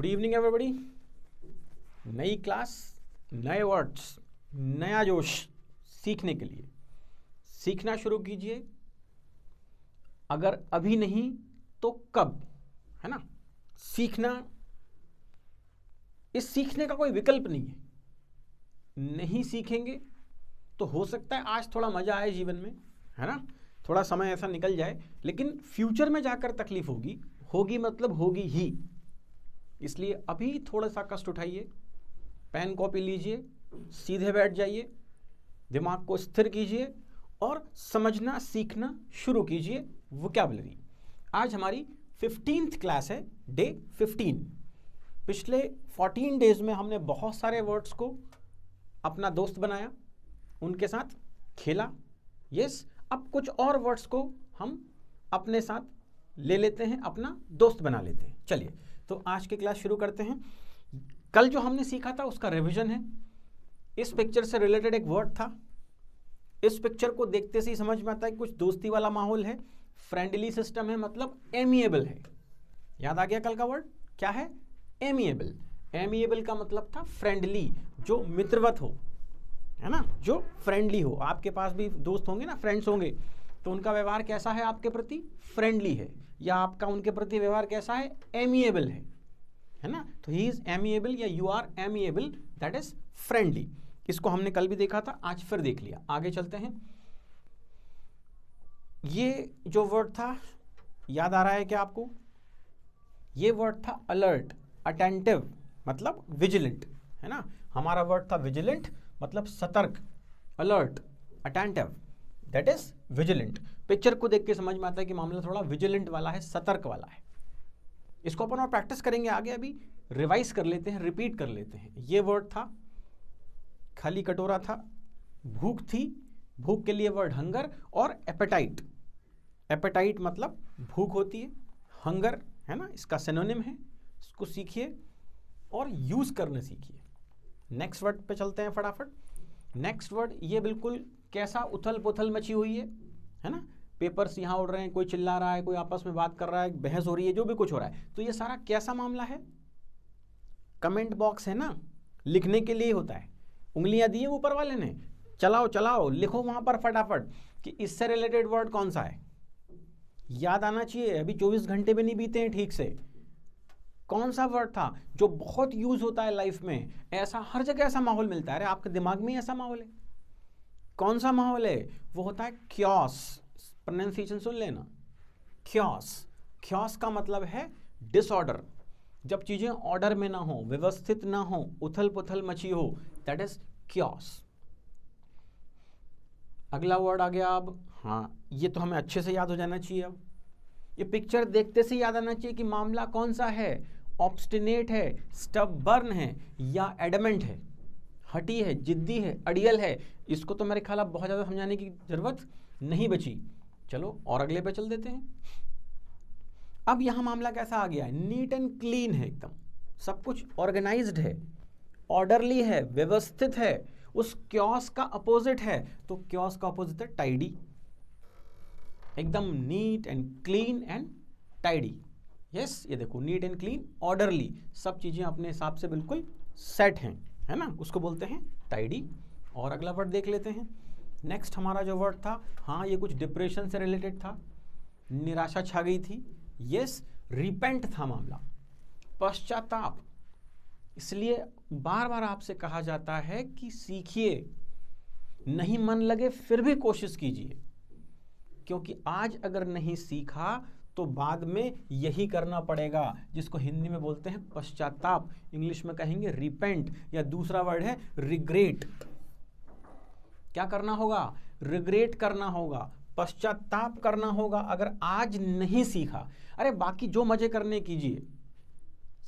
Good evening everybody. नई class, नए words, नया जोश सीखने के लिए सीखना शुरू कीजिए। अगर अभी नहीं तो कब, है ना। सीखना, इस सीखने का कोई विकल्प नहीं है। नहीं सीखेंगे तो हो सकता है आज थोड़ा मजा आए जीवन में, है ना, थोड़ा समय ऐसा निकल जाए, लेकिन फ्यूचर में जाकर तकलीफ होगी। होगी मतलब होगी ही। इसलिए अभी थोड़ा सा कष्ट उठाइए, पेन कॉपी लीजिए, सीधे बैठ जाइए, दिमाग को स्थिर कीजिए और समझना सीखना शुरू कीजिए वोकैबुलरी। आज हमारी 15th क्लास है, डे 15। पिछले 14 डेज में हमने बहुत सारे वर्ड्स को अपना दोस्त बनाया, उनके साथ खेला। यस, अब कुछ और वर्ड्स को हम अपने साथ ले लेते हैं, अपना दोस्त बना लेते हैं। चलिए तो आज की क्लास शुरू करते हैं। कल जो हमने सीखा था उसका रिवीजन है। इस पिक्चर से रिलेटेड एक वर्ड था। इस पिक्चर को देखते से ही समझ में आता है कुछ दोस्ती वाला माहौल है, फ्रेंडली सिस्टम है, मतलब एमिएबल है। याद आ गया कल का वर्ड क्या है? एमिएबल। एमिएबल का मतलब था फ्रेंडली, जो मित्रवत हो, है ना, जो फ्रेंडली हो। आपके पास भी दोस्त होंगे ना, फ्रेंड्स होंगे, तो उनका व्यवहार कैसा है आपके प्रति? फ्रेंडली है। या आपका उनके प्रति व्यवहार कैसा है? एमिएबल है ना। तो ही इज एमिएबल या you are amiable, that is friendly. इसको हमने कल भी देखा था, आज फिर देख लिया। आगे चलते हैं। ये जो वर्ड था याद आ रहा है क्या आपको? ये वर्ड था अलर्ट, अटेंटिव, मतलब विजिलेंट, है ना। हमारा वर्ड था विजिलेंट, मतलब सतर्क। Alert, attentive, that is vigilant. Picture को देख के समझ में आता है कि मामला थोड़ा विजिलेंट वाला है, सतर्क वाला है। इसको अपन और प्रैक्टिस करेंगे आगे। अभी रिवाइज कर लेते हैं, रिपीट कर लेते हैं। ये वर्ड था, खाली कटोरा था, भूख थी, भूख के लिए वर्ड हंगर, और एपेटाइट। एपेटाइट मतलब भूख होती है, हंगर, है ना, इसका सिनोनिम है। इसको सीखिए और यूज करने सीखिए। नेक्स्ट वर्ड पे चलते हैं फटाफट। नेक्स्ट वर्ड, ये बिल्कुल कैसा उथल पुथल मची हुई है ना। पेपर्स यहाँ उड़ रहे हैं, कोई चिल्ला रहा है, कोई आपस में बात कर रहा है, बहस हो रही है, जो भी कुछ हो रहा है। तो ये सारा कैसा मामला है? कमेंट बॉक्स है ना, लिखने के लिए होता है। उंगलियां दी है ऊपर वाले ने, चलाओ चलाओ, लिखो वहां पर फटाफट कि इससे रिलेटेड वर्ड कौन सा है। याद आना चाहिए, अभी 24 घंटे भी नहीं बीते हैं ठीक से। कौन सा वर्ड था जो बहुत यूज होता है लाइफ में? ऐसा हर जगह ऐसा माहौल मिलता है। अरे आपके दिमाग में ऐसा माहौल है। कौन सा माहौल है? वो होता है क्योस। प्रोनाउंसिएशन सुन लेना, क्योस। क्योस का मतलब है डिसऑर्डर। जब चीजें ऑर्डर में ना हो, व्यवस्थित ना हो, उथल पुथल मची हो, दैट इज क्योस। अगला वर्ड आ गया अब। हाँ, ये तो हमें अच्छे से याद हो जाना चाहिए। अब ये पिक्चर देखते से याद आना चाहिए कि मामला कौन सा है। ऑब्स्टिनेट है, स्टबर्न है, या एडमेंट है, हटी है, जिद्दी है, अड़ियल है। इसको तो मेरे ख्याल अब बहुत ज़्यादा समझाने की जरूरत नहीं बची। चलो और अगले पे चल देते हैं। अब यहाँ मामला कैसा आ गया है? नीट एंड क्लीन है, एकदम सब कुछ ऑर्गेनाइज्ड है, ऑर्डरली है, व्यवस्थित है। उस क्योस का अपोजिट है, तो क्योस का अपोजिट है टाइडी। एकदम neat and clean and tidy. Yes, ये देखो, नीट एंड क्लीन, ऑर्डरली, सब चीजें अपने हिसाब से बिल्कुल सेट हैं, है ना, उसको बोलते हैं टाइडी। और अगला वर्ड देख लेते हैं। नेक्स्ट हमारा जो वर्ड था, हाँ, ये कुछ डिप्रेशन से रिलेटेड था, निराशा छा गई थी। यस, रिपेंट था मामला, पश्चाताप। इसलिए बार बार आपसे कहा जाता है कि सीखिए, नहीं मन लगे फिर भी कोशिश कीजिए, क्योंकि आज अगर नहीं सीखा तो बाद में यही करना पड़ेगा, जिसको हिंदी में बोलते हैं पश्चाताप, इंग्लिश में कहेंगे रिपेंट, या दूसरा वर्ड है रिग्रेट। क्या करना होगा? रिग्रेट करना होगा, पश्चाताप करना होगा अगर आज नहीं सीखा। अरे बाकी जो मजे करने कीजिए,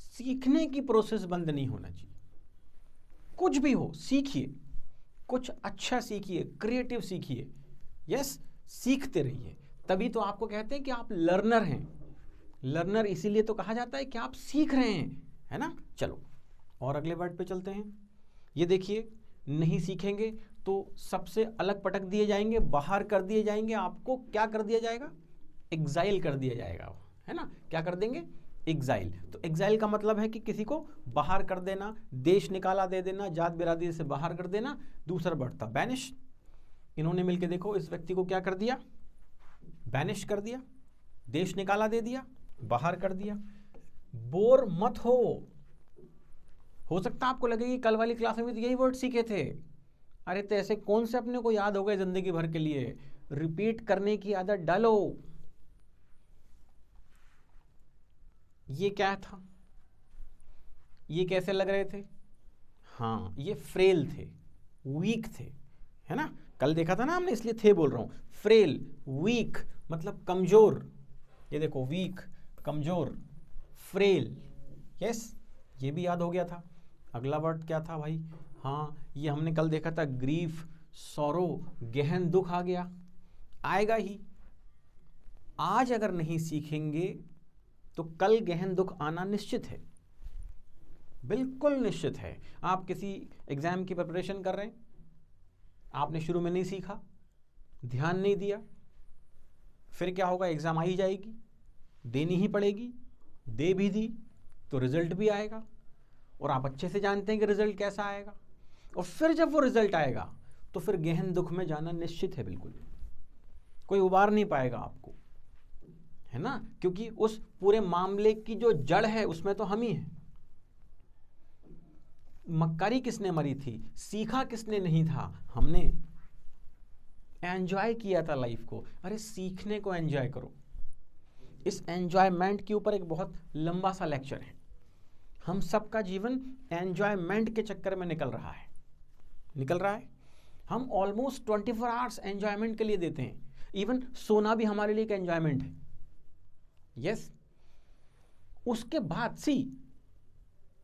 सीखने की प्रोसेस बंद नहीं होना चाहिए। कुछ भी हो सीखिए, कुछ अच्छा सीखिए, क्रिएटिव सीखिए। यस, सीखते रहिए, तभी तो आपको कहते हैं कि आप लर्नर हैं। लर्नर इसीलिए तो कहा जाता है कि आप सीख रहे हैं, है ना। चलो और अगले वर्ड पे चलते हैं। ये देखिए, नहीं सीखेंगे तो सबसे अलग पटक दिए जाएंगे, बाहर कर दिए जाएंगे। आपको क्या कर दिया जाएगा? एग्जाइल कर दिया जाएगा, है ना। क्या कर देंगे? एग्जाइल। तो एग्जाइल का मतलब है कि किसी को बाहर कर देना, देश निकाला दे देना, जात बिरादरी से बाहर कर देना। दूसरा वर्ड था बैनिश। इन्होंने मिलकर देखो इस व्यक्ति को क्या कर दिया, बैनिश कर दिया, देश निकाला दे दिया, बाहर कर दिया। बोर मत हो सकता है आपको लगे कि कल वाली क्लास में भी तो यही वर्ड सीखे थे। अरे तो ऐसे कौन से अपने को याद हो गए जिंदगी भर के लिए, रिपीट करने की आदत डालो। ये क्या था, ये कैसे लग रहे थे, हाँ ये फ्रेल थे, वीक थे, है ना, कल देखा था ना हमने, इसलिए थे बोल रहा हूं। फ्रेल, वीक मतलब कमजोर, ये देखो वीक, कमजोर, फ्रेल, यस ये भी याद हो गया था। अगला वर्ड क्या था भाई, हाँ ये हमने कल देखा था, ग्रीफ, सॉरो, गहन दुख आ गया, आएगा ही। आज अगर नहीं सीखेंगे तो कल गहन दुख आना निश्चित है, बिल्कुल निश्चित है। आप किसी एग्जाम की प्रिपरेशन कर रहे हैं, आपने शुरू में नहीं सीखा, ध्यान नहीं दिया, फिर क्या होगा, एग्जाम आ ही जाएगी, देनी ही पड़ेगी, दे भी दी तो रिजल्ट भी आएगा, और आप अच्छे से जानते हैं कि रिजल्ट कैसा आएगा। और फिर जब वो रिजल्ट आएगा तो फिर गहन दुख में जाना निश्चित है, बिल्कुल कोई उबार नहीं पाएगा आपको, है ना, क्योंकि उस पूरे मामले की जो जड़ है उसमें तो हम ही हैं। मक्कारी किसने मरी थी, सीखा किसने नहीं था, हमने एंजॉय किया था लाइफ को। अरे सीखने को एंजॉय करो। इस एंजॉयमेंट के ऊपर एक बहुत लंबा सा लेक्चर है। हम सबका जीवन एंजॉयमेंट के चक्कर में निकल रहा है। हम ऑलमोस्ट 24 आवर्स एंजॉयमेंट के लिए देते हैं। इवन सोना भी हमारे लिए एक एंजॉयमेंट है, यस। उसके बाद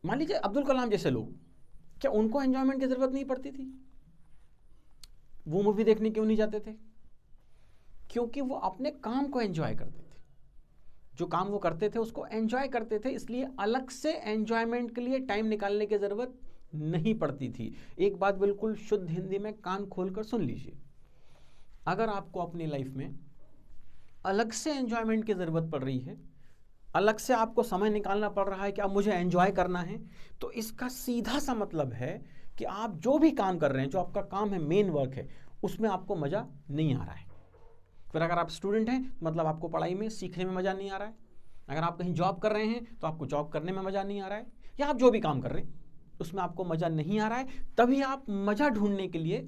मान लीजिए अब्दुल कलाम जैसे लोग, क्या उनको एंजॉयमेंट की जरूरत नहीं पड़ती थी? वो मूवी देखने क्यों नहीं जाते थे? क्योंकि वो अपने काम को एंजॉय करते थे। जो काम वो करते थे उसको एंजॉय करते थे, इसलिए अलग से एंजॉयमेंट के लिए टाइम निकालने की जरूरत नहीं पड़ती थी। एक बात बिल्कुल शुद्ध हिंदी में कान खोलकर सुन लीजिए, अगर आपको अपनी लाइफ में अलग से एंजॉयमेंट की जरूरत पड़ रही है, अलग से आपको समय निकालना पड़ रहा है कि अब मुझे एंजॉय करना है, तो इसका सीधा सा मतलब है कि आप जो भी काम कर रहे हैं, जो आपका काम है, मेन वर्क है, उसमें आपको मजा नहीं आ रहा है। फिर अगर आप स्टूडेंट हैं मतलब आपको पढ़ाई में, सीखने में मजा नहीं आ रहा है। अगर आप कहीं जॉब कर रहे हैं तो आपको जॉब करने में मजा नहीं आ रहा है, या आप जो भी काम कर रहे हैं उसमें आपको मजा नहीं आ रहा है, तभी आप मजा ढूंढने के लिए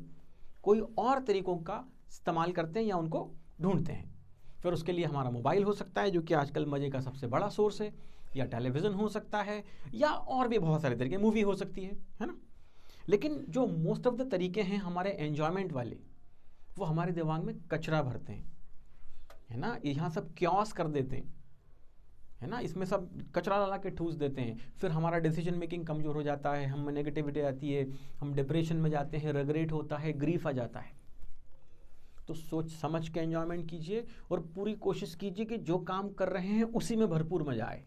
कोई और तरीकों का इस्तेमाल करते हैं या उनको ढूंढते हैं। फिर उसके लिए हमारा मोबाइल हो सकता है, जो कि आजकल मजे का सबसे बड़ा सोर्स है, या टेलीविजन हो सकता है, या और भी बहुत सारे तरीके, मूवी हो सकती है ना। लेकिन जो मोस्ट ऑफ द तरीके हैं हमारे एंजॉयमेंट वाले, वो हमारे दिमाग में कचरा भरते हैं, है ना। यहाँ सब क्योस कर देते हैं, है ना, इसमें सब कचरा ला के ठूस देते हैं। फिर हमारा डिसीजन मेकिंग कमजोर हो जाता है, हम नेगेटिविटी आती है, हम डिप्रेशन में जाते हैं, रिग्रेट होता है, ग्रीफ आ जाता है। तो सोच समझ के एंजॉयमेंट कीजिए और पूरी कोशिश कीजिए कि जो काम कर रहे हैं उसी में भरपूर मजा आए।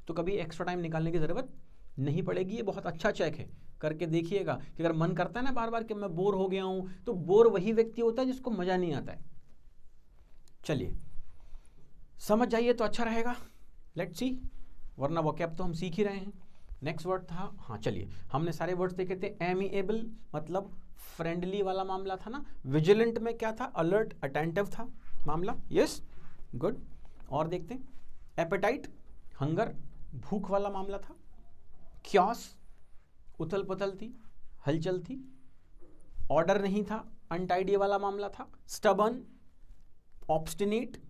तो कभी एक्स्ट्रा टाइम निकालने की ज़रूरत नहीं पड़ेगी। ये बहुत अच्छा चेक है, करके देखिएगा कि अगर मन करता है ना बार बार कि मैं बोर हो गया हूँ, तो बोर वही व्यक्ति होता है जिसको मज़ा नहीं आता है। चलिए समझ जाइए तो अच्छा रहेगा, लेट्स सी, वरना वोकैब तो हम सीख ही रहे हैं। नेक्स्ट वर्ड था, हाँ चलिए हमने सारे वर्ड्स देखे थे। एमिएबल मतलब फ्रेंडली वाला मामला था ना। विजिलेंट में क्या था, अलर्ट, अटेंटिव था मामला, यस गुड। और देखते हैं, एपेटाइट हंगर, भूख वाला मामला था। क्योस उथल पुथल थी, हलचल थी। ऑर्डर नहीं था, अनटाइडी वाला मामला था। स्टबर्न, ऑब्स्टिनेट,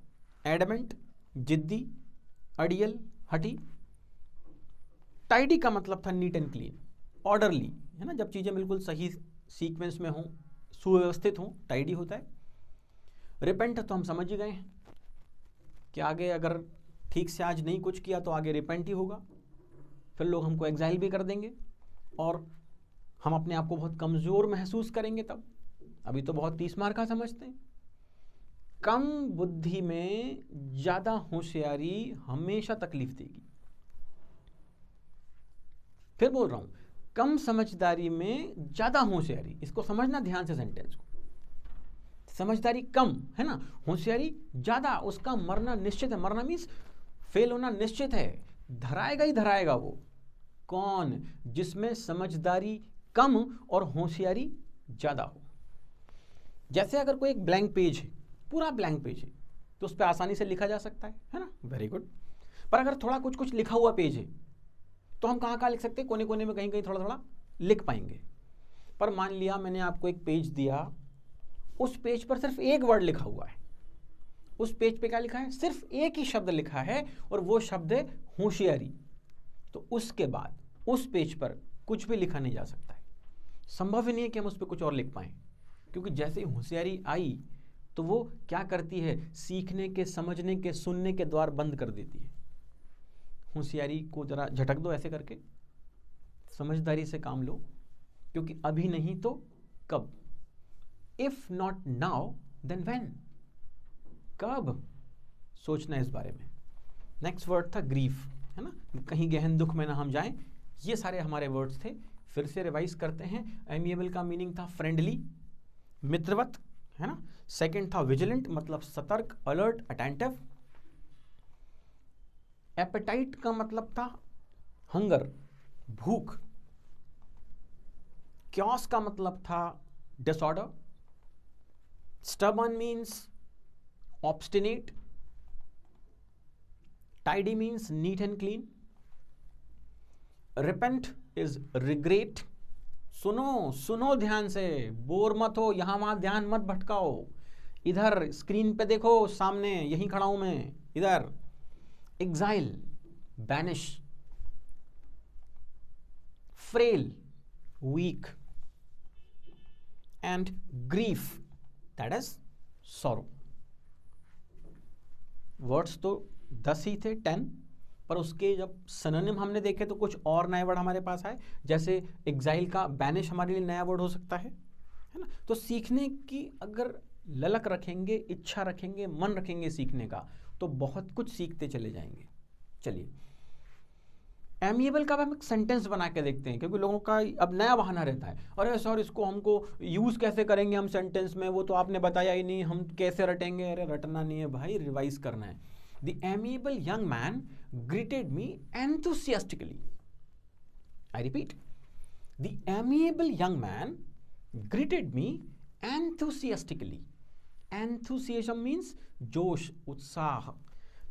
एडमेंट, जिद्दी, अड़ियल, हठी। टाइडी का मतलब था नीट एंड क्लीन, ऑर्डरली, है ना, जब चीज़ें बिल्कुल सही सीक्वेंस में हों, सुव्यवस्थित हों, टाइडी होता है। रिपेंट तो हम समझ ही गए हैं कि आगे अगर ठीक से आज नहीं कुछ किया तो आगे रिपेंट ही होगा, फिर लोग हमको एग्जाइल भी कर देंगे और हम अपने आप को बहुत कमज़ोर महसूस करेंगे। तब अभी तो बहुत 30 मार का समझते हैं। कम बुद्धि में ज़्यादा होशियारी हमेशा तकलीफ देगी। फिर बोल रहा हूं, कम समझदारी में ज़्यादा होशियारी, इसको समझना ध्यान से सेंटेंस को। समझदारी कम है ना, होशियारी ज़्यादा, उसका मरना निश्चित है। मरना मीन्स फेल होना निश्चित है। धराएगा ही धराएगा वो। कौन? जिसमें समझदारी कम और होशियारी ज्यादा हो। जैसे अगर कोई एक ब्लैंक पेज है, पूरा ब्लैंक पेज है, तो उस पर आसानी से लिखा जा सकता है ना, वेरी गुड। पर अगर थोड़ा कुछ कुछ लिखा हुआ पेज है तो हम कहाँ कहाँ लिख सकते हैं? कोने कोने में कहीं कहीं थोड़ा थोड़ा लिख पाएंगे। पर मान लिया मैंने आपको एक पेज दिया, उस पेज पर सिर्फ एक वर्ड लिखा हुआ है, उस पेज पे क्या लिखा है? सिर्फ एक ही शब्द लिखा है और वो शब्द है होशियारी। तो उसके बाद उस पेज पर कुछ भी लिखा नहीं जा सकता है। संभव ही नहीं है कि हम उस पर कुछ और लिख पाएं, क्योंकि जैसे ही होशियारी आई तो वो क्या करती है? सीखने के, समझने के, सुनने के द्वार बंद कर देती है। होशियारी को जरा झटक दो ऐसे करके, समझदारी से काम लो, क्योंकि अभी नहीं तो कब? If not now then when? कब? सोचना इस बारे में। नेक्स्ट वर्ड था ग्रीफ, है ना, कहीं गहन दुख में ना हम जाएं। ये सारे हमारे वर्ड्स थे, फिर से रिवाइज करते हैं। एमिएबल का मीनिंग था फ्रेंडली, मित्रवत, है ना। सेकंड था विजिलेंट, मतलब सतर्क, अलर्ट, अटेंटिव। एपेटाइट का मतलब था हंगर, भूख। क्योस का मतलब था disorder. Stubborn means obstinate. Tidy means neat and clean. Repent is regret. सुनो सुनो ध्यान से, बोर मत हो, यहां वहां ध्यान मत भटकाओ। इधर स्क्रीन पे देखो, सामने यहीं खड़ा हूं मैं, इधर। Exile, banish. Frail, weak. And grief, that is sorrow. Words तो 10 ही थे, 10, पर उसके जब सिनोनिम हमने देखे तो कुछ और नए वर्ड हमारे पास आए। जैसे एग्जाइल का बैनिश हमारे लिए नया वर्ड हो सकता है ना। तो सीखने की अगर ललक रखेंगे, इच्छा रखेंगे, मन रखेंगे सीखने का, तो बहुत कुछ सीखते चले जाएंगे। चलिए, एमिएबल का हम एक सेंटेंस बना के देखते हैं, क्योंकि लोगों का अब नया बहाना रहता है, अरे सर इसको हमको यूज कैसे करेंगे हम सेंटेंस में, वो तो आपने बताया ही नहीं, हम कैसे रटेंगे? अरे रटना नहीं है भाई, रिवाइज करना है। The amiable young man greeted me enthusiastically. I repeat, the amiable young man greeted me enthusiastically. Enthusiasm means जोश, उत्साह।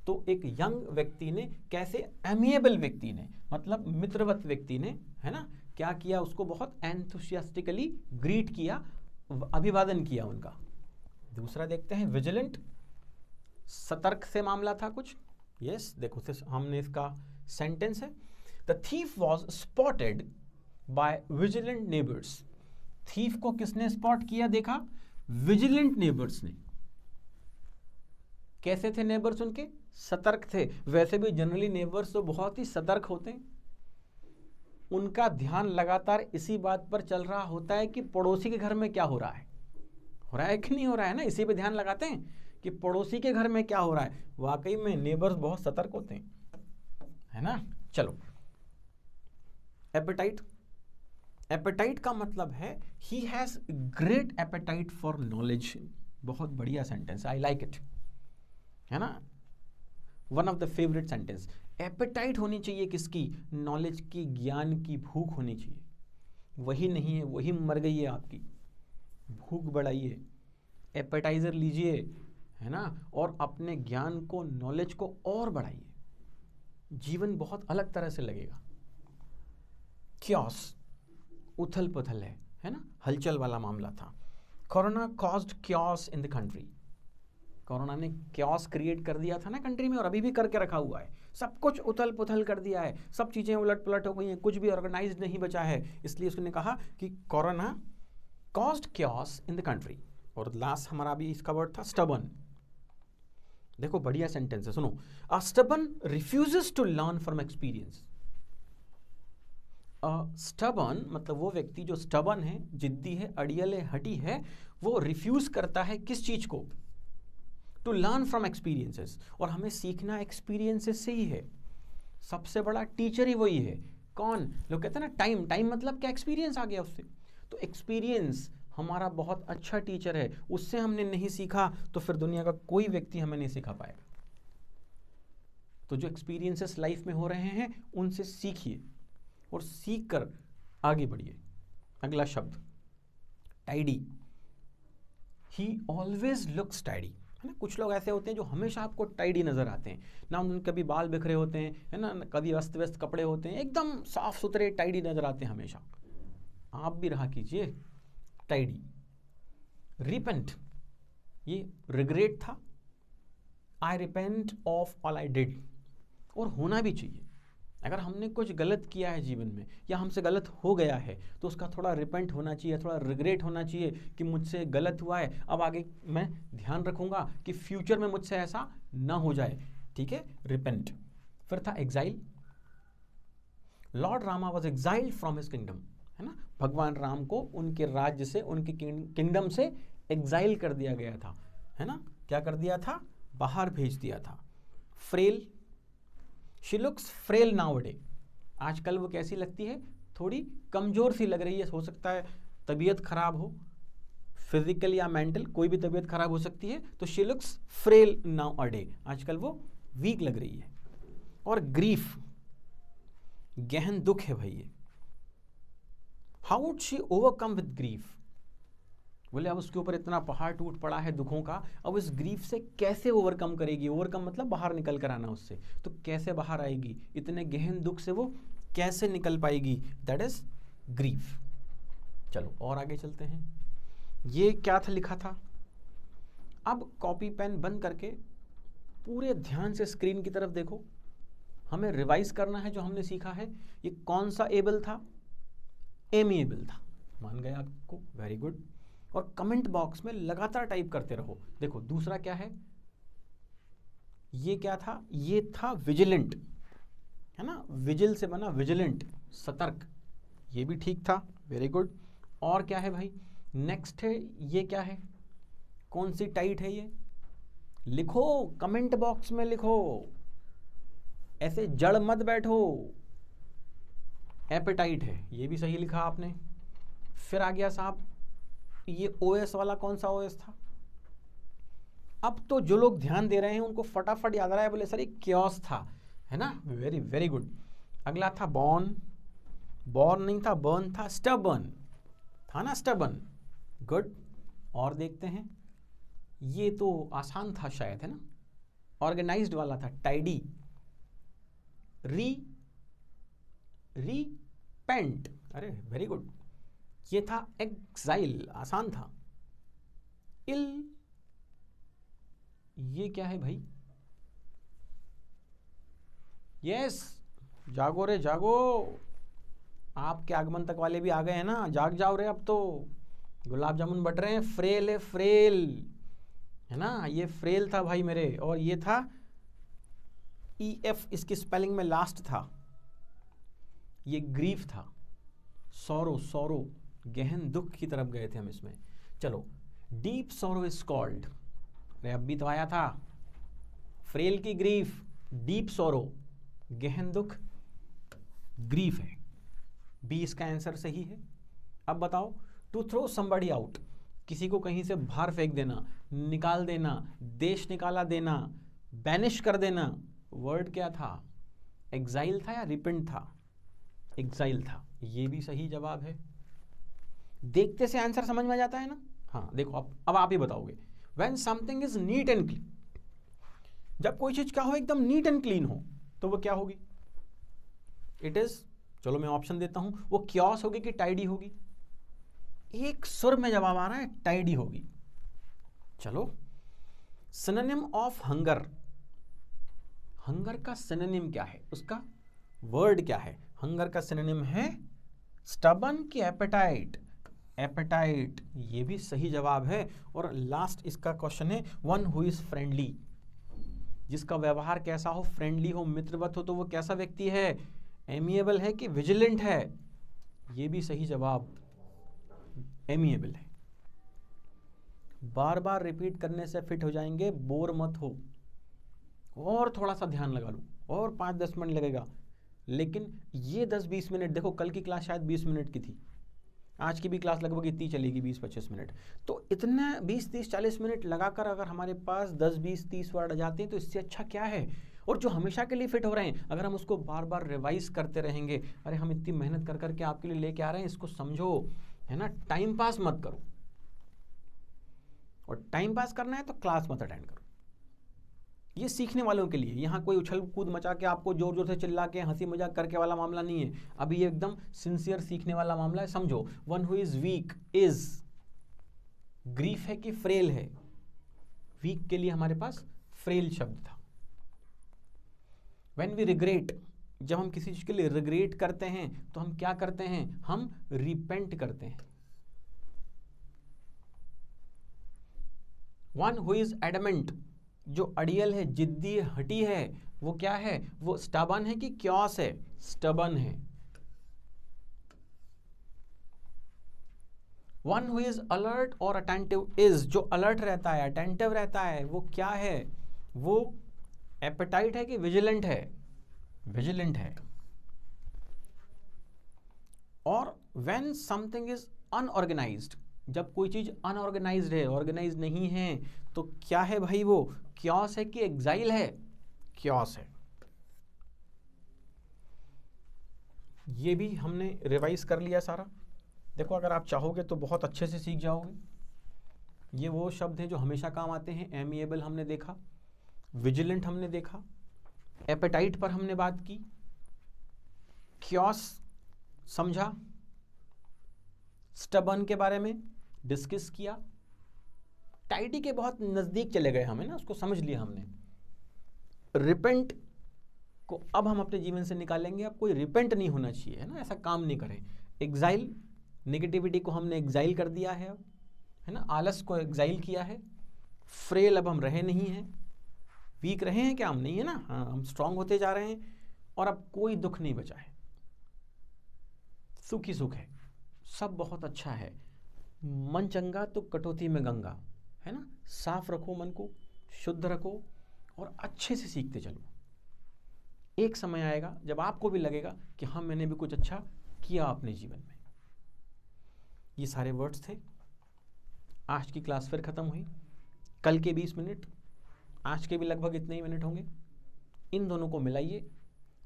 तो एक यंग व्यक्ति ने कैसे? एमिएबल व्यक्ति ने, मतलब मित्रवत व्यक्ति ने, है ना, क्या किया? उसको बहुत एंथुसियास्टिकली ग्रीट किया, अभिवादन किया उनका। दूसरा देखते हैं, विजिलेंट, सतर्क से मामला था कुछ। यस, देखो हमने इसका सेंटेंस है, the thief was spotted by vigilant neighbours. Thief को किसने स्पॉट किया? देखा, विजिलेंट नेबर्स ने। कैसे थे नेबर्स उनके? सतर्क थे। वैसे भी जनरली नेबर्स तो बहुत ही सतर्क होते हैं, उनका ध्यान लगातार इसी बात पर चल रहा होता है कि पड़ोसी के घर में क्या हो रहा है कि नहीं हो रहा है ना, इसी पे ध्यान लगाते हैं कि पड़ोसी के घर में क्या हो रहा है। वाकई में नेबर्स बहुत सतर्क होते हैं, है ना। चलो, एपेटाइट। एपेटाइट का मतलब है he has great appetite for knowledge. बहुत बढ़िया सेंटेंस, आई लाइक इट, है ना, one of the favourite sentence. Appetite होनी चाहिए किसकी? नॉलेज की, ज्ञान की भूख होनी चाहिए। वही नहीं है, वही मर गई है आपकी। भूख बढ़ाइए, एपेटाइजर लीजिए, है ना, और अपने ज्ञान को, नॉलेज को और बढ़ाइए। जीवन बहुत अलग तरह से लगेगा। क्योस, उथल पुथल है ना, हलचल वाला मामला था। Corona caused chaos in the country. Corona ने क्योस क्रिएट कर दिया था ना कंट्री में, और अभी भी करके रखा हुआ है। सब कुछ उथल पुथल कर दिया है, सब चीज़ें उलट पुलट हो गई हैं, कुछ भी ऑर्गेनाइज नहीं बचा है। इसलिए उसने कहा कि corona caused chaos in the country. और लास्ट हमारा भी इसका वर्ड था स्टबर्न। देखो बढ़िया सेंटेंस है, सुनो। A stubborn refuses to learn from experience. Stubborn मतलब वो व्यक्ति जो स्टबर्न है, जिद्दी है, अड़ियल है, हठी है, वो रिफ्यूज करता है किस चीज को? To learn from experiences. और हमें सीखना एक्सपीरियंसेस से ही है। सबसे बड़ा टीचर ही वही है। कौन? लोग कहते हैं ना टाइम, टाइम मतलब क्या? एक्सपीरियंस आ गया उससे। तो एक्सपीरियंस हमारा बहुत अच्छा टीचर है, उससे हमने नहीं सीखा तो फिर दुनिया का कोई व्यक्ति हमें नहीं सिखा पाएगा। तो जो एक्सपीरियंसेस लाइफ में हो रहे हैं उनसे सीखिए और सीख कर आगे बढ़िए। अगला शब्द टाइडी। ही ऑलवेज लुक्स टाइडी, है ना। कुछ लोग ऐसे होते हैं जो हमेशा आपको टाइडी नजर आते हैं ना, उनके कभी बाल बिखरे होते हैं, है ना, कभी अस्त व्यस्त कपड़े होते हैं, एकदम साफ सुथरे टाइडी नजर आते हैं हमेशा। आप भी रहा कीजिए टाइडी। रिपेंट, ये रिग्रेट था, I repent of all I did, और होना भी चाहिए। अगर हमने कुछ गलत किया है जीवन में या हमसे गलत हो गया है तो उसका थोड़ा रिपेंट होना चाहिए, थोड़ा रिग्रेट होना चाहिए कि मुझसे गलत हुआ है, अब आगे मैं ध्यान रखूंगा कि फ्यूचर में मुझसे ऐसा ना हो जाए। ठीक है, रिपेंट। फिर था exile. Lord Rama was exiled from his kingdom, है ना। भगवान राम को उनके राज्य से, उनके किंगडम से एग्जाइल कर दिया गया था, है ना। क्या कर दिया था? बाहर भेज दिया था। फ्रेल, शी लुक्स फ्रेल नाउअडे, आजकल वो कैसी लगती है? थोड़ी कमजोर सी लग रही है। हो सकता है तबीयत खराब हो, फिजिकल या मेंटल, कोई भी तबीयत खराब हो सकती है। तो शी लुक्स फ्रेल नाउअडे, आजकल वो वीक लग रही है। और ग्रीफ, गहन दुख है भाई ये। How would she overcome with grief, बोले अब उसके ऊपर इतना पहाड़ टूट पड़ा है दुखों का, अब इस ग्रीफ से कैसे ओवरकम करेगी? ओवरकम मतलब बाहर निकल कर आना उससे, तो कैसे बाहर आएगी? इतने गहन दुख से वो कैसे निकल पाएगी? That is grief. चलो और आगे चलते हैं। ये क्या था लिखा था? अब कॉपी पेन बंद करके पूरे ध्यान से स्क्रीन की तरफ देखो। हमें रिवाइज करना है जो हमने सीखा है। ये कौन सा एबल था? एमिएबल था। मान गए आपको, वेरी गुड। और कमेंट बॉक्स में लगातार टाइप करते रहो। देखो दूसरा क्या है? ये क्या था? ये था विजिलेंट, है ना। विजिल से बना विजिलेंट, सतर्क, ये भी ठीक था, वेरी गुड। और क्या है भाई? नेक्स्ट है, ये क्या है? कौन सी टाइट है ये? लिखो, कमेंट बॉक्स में लिखो, ऐसे जड़ मत बैठो। एपेटाइट है, ये भी सही लिखा आपने। फिर आ गया साहब, ये ओएस वाला कौन सा ओएस था? अब तो जो लोग ध्यान दे रहे हैं उनको फटाफट याद आ रहा है, बोले सर ये क्योस था, है ना। Very very good. अगला था बॉर्न। बॉर्न नहीं था, बर्न था। स्टबर्न था ना, स्टबर्न, गुड। और देखते हैं, ये तो आसान था शायद, है ना। ऑर्गेनाइज्ड वाला था, टाइडी। रीपेंट, अरे वेरी गुड। ये था एक्साइल, आसान था। इल, ये क्या है भाई? यस, जागो रे जागो, आपके आगमन तक वाले भी आ गए हैं ना, जाग जाओ रे अब तो। गुलाब जामुन बट रहे हैं। फ्रेल है, फ्रेल, है ना, ये फ्रेल था भाई मेरे। और ये था EF, इसकी स्पेलिंग में लास्ट था, ये ग्रीफ था। सौरो, सौरो, गहन दुख की तरफ गए थे हम इसमें। चलो, डीप सौरो इज कॉल्ड, अरे अब भी तो आया था। फ्रेल की ग्रीफ, डीप सौरो, गहन दुख, ग्रीफ है। बी इसका आंसर सही है। अब बताओ, टू थ्रो समबडी आउट, किसी को कहीं से बाहर फेंक देना, निकाल देना, देश निकाला देना, बैनिश कर देना, वर्ड क्या था? एग्जाइल था या रिपेंट था? एग्जाइल था, ये भी सही जवाब है। देखते से आंसर समझ में आ जाता है ना। हाँ देखो, अब आप ही बताओगे। When something is neat and clean, जब कोई चीज क्या हो, एकदम नीट एंड क्लीन हो, तो वो क्या होगी? इट इज, चलो मैं ऑप्शन देता हूं, वो क्योस होगी कि टाइडी होगी? एक सुर में जवाब आ रहा है, टाइडी होगी। चलो, सिनोनिम ऑफ हंगर, हंगर का सिनोनिम क्या है? उसका वर्ड क्या है? हंगर का सिनोनिम है स्टबन की एपेटाइट, एपेटाइट, ये भी सही जवाब है। और लास्ट इसका क्वेश्चन है, वन हु इज फ्रेंडली, जिसका व्यवहार कैसा हो? फ्रेंडली हो, मित्रवत हो, तो वो कैसा व्यक्ति है? एमिएबल है कि विजिलेंट है? ये भी सही जवाब, एमिएबल है। बार बार रिपीट करने से फिट हो जाएंगे, बोर मत हो। और थोड़ा सा ध्यान लगा लो, और 5-10 मिनट लगेगा, लेकिन ये 10-20 मिनट, देखो कल की क्लास शायद 20 मिनट की थी, आज की भी क्लास लगभग इतनी चलेगी, 20-25 मिनट। तो इतने 20-30-40 मिनट लगाकर अगर हमारे पास 10-20-30 वर्ड आ जाते हैं तो इससे अच्छा क्या है? और जो हमेशा के लिए फिट हो रहे हैं, अगर हम उसको बार बार रिवाइज करते रहेंगे, अरे हम इतनी मेहनत कर करके आपके लिए लेके आ रहे हैं, इसको समझो, है ना, टाइम पास मत करो। और टाइम पास करना है तो क्लास मत अटेंड करो। ये सीखने वालों के लिए, यहाँ कोई उछल कूद मचा के आपको जोर जोर से चिल्ला के हंसी मजाक करके वाला मामला नहीं है। अभी ये एकदम सिंसियर सीखने वाला मामला है। समझो, one who is weak is, grief है कि फ्रेल है? वीक के लिए हमारे पास फ्रेल शब्द था। व्हेन वी रिग्रेट, जब हम किसी चीज के लिए रिग्रेट करते हैं तो हम क्या करते हैं? हम रिपेंट करते हैं। वन हु इज एडमेंट, जो अड़ियल है, जिद्दी है, हटी है, वो क्या है? वो स्टबन है कि क्योस है? स्टबन है। वन हु इज अलर्ट और अटेंटिव इज, जो अलर्ट रहता है, अटेंटिव रहता है, वो क्या है? वो एपेटाइट है कि विजिलेंट है? विजिलेंट है। और व्हेन समथिंग इज अनऑर्गेनाइज्ड, जब कोई चीज अनऑर्गेनाइज्ड है, ऑर्गेनाइज नहीं है, तो क्या है भाई? वो क्योस है कि एग्जाइल है? क्योस है। ये भी हमने रिवाइज कर लिया सारा। देखो, अगर आप चाहोगे तो बहुत अच्छे से सीख जाओगे। ये वो शब्द हैं जो हमेशा काम आते हैं। एमिएबल हमने देखा, विजिलेंट हमने देखा, एपेटाइट पर हमने बात की, क्योस समझा, स्टबन के बारे में डिस्कस किया, टाइडी के बहुत नजदीक चले गए हमें ना, उसको समझ लिया हमने। रिपेंट को अब हम अपने जीवन से निकालेंगे। अब कोई रिपेंट नहीं होना चाहिए, है ना, ऐसा काम नहीं करें। एग्जाइल, नेगेटिविटी को हमने एग्जाइल कर दिया है अब, है ना, आलस को एग्जाइल किया है। फ्रेल अब हम रहे नहीं हैं। वीक रहे हैं क्या? हम नहीं है ना, हाँ, हम स्ट्रांग होते जा रहे हैं। और अब कोई दुख नहीं बचा है, सुख ही सुख है, सब बहुत अच्छा है। मन चंगा तो कटौती में गंगा, है ना। साफ रखो मन को, शुद्ध रखो और अच्छे से सीखते चलो। एक समय आएगा जब आपको भी लगेगा कि हाँ, मैंने भी कुछ अच्छा किया अपने जीवन में। ये सारे वर्ड्स थे। आज की क्लास फिर खत्म हुई। कल के 20 मिनट, आज के भी लगभग इतने ही मिनट होंगे। इन दोनों को मिलाइए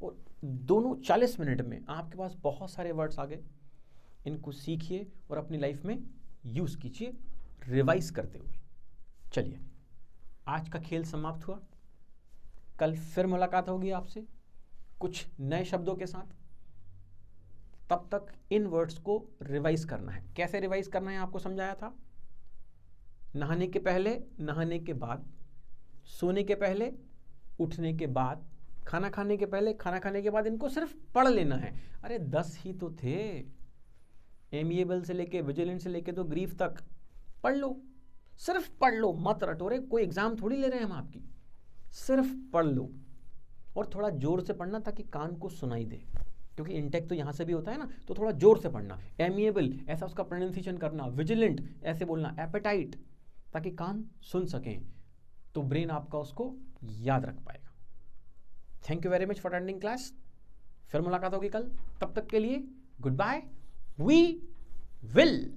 और दोनों 40 मिनट में आपके पास बहुत सारे वर्ड्स आ गए। इनको सीखिए और अपनी लाइफ में यूज कीजिए, रिवाइज करते हुए। चलिए, आज का खेल समाप्त हुआ। कल फिर मुलाकात होगी आपसे कुछ नए शब्दों के साथ। तब तक इन वर्ड्स को रिवाइज करना है। कैसे रिवाइज करना है आपको समझाया था। नहाने के पहले, नहाने के बाद, सोने के पहले, उठने के बाद, खाना खाने के पहले, खाना खाने के बाद, इनको सिर्फ पढ़ लेना है। अरे 10 ही तो थे। एमिएबल से लेके विजिलेंट से लेके तो ग्रीफ तक पढ़ लो, सिर्फ पढ़ लो, मत रटो। रे कोई एग्जाम थोड़ी ले रहे हैं हम आपकी, सिर्फ पढ़ लो। और थोड़ा जोर से पढ़ना ताकि कान को सुनाई दे, क्योंकि इंटेक तो यहाँ से भी होता है ना, तो थोड़ा जोर से पढ़ना। एमिएबल ऐसा उसका प्रोनाउंसिएशन करना, विजिलेंट ऐसे बोलना, एपेटाइट ताकि कान सुन सकें, तो ब्रेन आपका उसको याद रख पाएगा। Thank you very much for attending class. फिर मुलाकात होगी कल, तब तक के लिए गुड बाय। We will